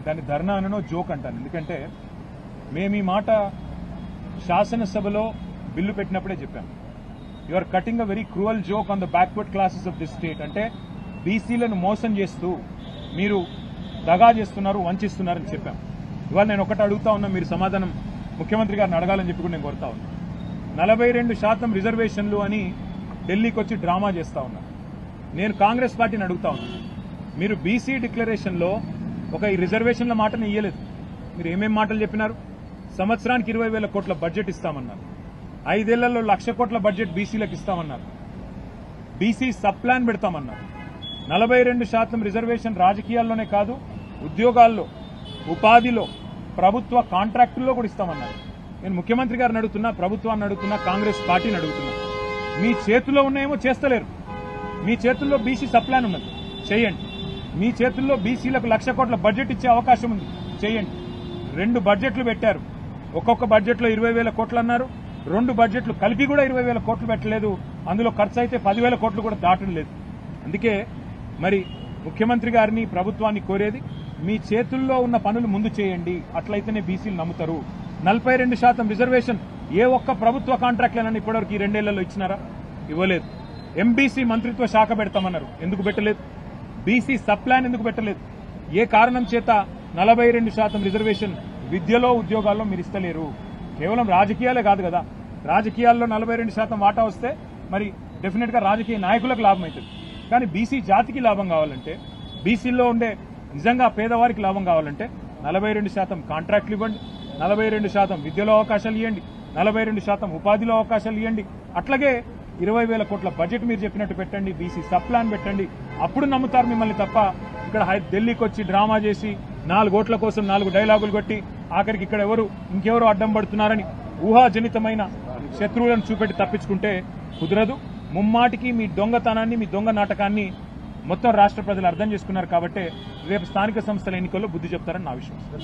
దాన్ని ధర్నా అనో జోక్ అంటాను. ఎందుకంటే మేము ఈ మాట శాసనసభలో బిల్లు పెట్టినప్పుడే చెప్పాము. You are cutting a very cruel joke on the backward classes of this state. అంటే బీసీలను మోసం చేస్తూ మీరు దగా చేస్తున్నారు, వంచిస్తున్నారని చెప్పాము. ఇవాళ నేను ఒకటి అడుగుతా ఉన్నా, మీరు సమాధానం ముఖ్యమంత్రి గారిని అడగాలని చెప్పి కూడా నేను కోరుతా ఉన్నా. 42% రిజర్వేషన్లు అని ఢిల్లీకి వచ్చి డ్రామా చేస్తా ఉన్నారు. నేను కాంగ్రెస్ పార్టీని అడుగుతా ఉన్నా, మీరు బీసీ డిక్లరేషన్లో ఒక ఈ రిజర్వేషన్ల మాటను ఇయ్యలేదు. మీరు ఏమేం మాటలు చెప్పినారు? సంవత్సరానికి 20,000 కోట్ల బడ్జెట్ ఇస్తామన్నారు. 5 ఏళ్లలో 1,00,000 కోట్ల బడ్జెట్ బీసీలకు ఇస్తామన్నారు. బీసీ సబ్ ప్లాన్ పెడతామన్నారు. 42% రిజర్వేషన్ రాజకీయాల్లోనే కాదు, ఉద్యోగాల్లో, ఉపాధిలో, ప్రభుత్వ కాంట్రాక్టుల్లో కూడా ఇస్తామన్నారు. నేను ముఖ్యమంత్రి గారిని అడుగుతున్నా, ప్రభుత్వాన్ని అడుగుతున్నా, కాంగ్రెస్ పార్టీని అడుగుతున్నా, మీ చేతుల్లో ఉన్నాయేమో చేస్తలేరు. మీ చేతుల్లో బీసీ సబ్ ప్లాన్ ఉన్నది, చేయండి. మీ చేతుల్లో బీసీలకు 1,00,000 కోట్ల బడ్జెట్ ఇచ్చే అవకాశం ఉంది, చేయండి. 2 బడ్జెట్లు పెట్టారు. ఒక్కొక్క బడ్జెట్లో 20,000 కోట్లు అన్నారు. 2 బడ్జెట్లు కలిపి కూడా 20,000 కోట్లు పెట్టలేదు. అందులో ఖర్చు అయితే 10,000 కోట్లు కూడా దాటం లేదు. అందుకే మరి ముఖ్యమంత్రి గారిని, ప్రభుత్వాన్ని కోరేది, మీ చేతుల్లో ఉన్న పనులు ముందు చేయండి. అట్లయితేనే బీసీలు నమ్ముతారు. 42% రిజర్వేషన్ ఏ ఒక్క ప్రభుత్వ కాంట్రాక్ట్లనని ఇప్పటివరకు ఈ 2 ఏళ్లలో ఇచ్చినారా? ఇవ్వలేదు. ఎంబీసీ మంత్రిత్వ శాఖ పెడతామన్నారు, ఎందుకు పెట్టలేదు? బీసీ సబ్ ప్లాన్ ఎందుకు పెట్టలేదు? ఏ కారణం చేత 42% రిజర్వేషన్ విద్యలో, ఉద్యోగాల్లో మీరు ఇస్తలేరు? కేవలం రాజకీయాలే కాదు కదా, రాజకీయాల్లో 42% వాటా వస్తే మరి డెఫినెట్ గా రాజకీయ నాయకులకు లాభం అవుతుంది. కానీ బీసీ జాతికి లాభం కావాలంటే, బీసీల్లో ఉండే నిజంగా పేదవారికి లాభం కావాలంటే 42% కాంట్రాక్ట్లు ఇవ్వండి, 42% విద్యలో అవకాశాలు ఇవ్వండి, 42% ఉపాధిలో అవకాశాలు ఇవ్వండి. అట్లాగే 20,000 కోట్ల బడ్జెట్ మీరు చెప్పినట్టు పెట్టండి, బీసీ సబ్ ప్లాన్ పెట్టండి. అప్పుడు నమ్ముతారు మిమ్మల్ని తప్ప ఇక్కడ ఢిల్లీకి వచ్చి డ్రామా చేసి 4 ఓట్ల కోసం 4 డైలాగులు కొట్టి ఆఖరికి ఇక్కడ ఇంకెవరో అడ్డం పడుతున్నారని ఊహాజనితమైన శత్రువులను చూపెట్టి తప్పించుకుంటే కుదరదు. ముమ్మాటికి మీ దొంగతనాన్ని, మీ దొంగ నాటకాన్ని మొత్తం రాష్ట్ర ప్రజలు అర్థం చేసుకున్నారు. కాబట్టి రేపు స్థానిక సంస్థల ఎన్నికల్లో బుద్ధి చెప్తారని నా విశ్వాసం.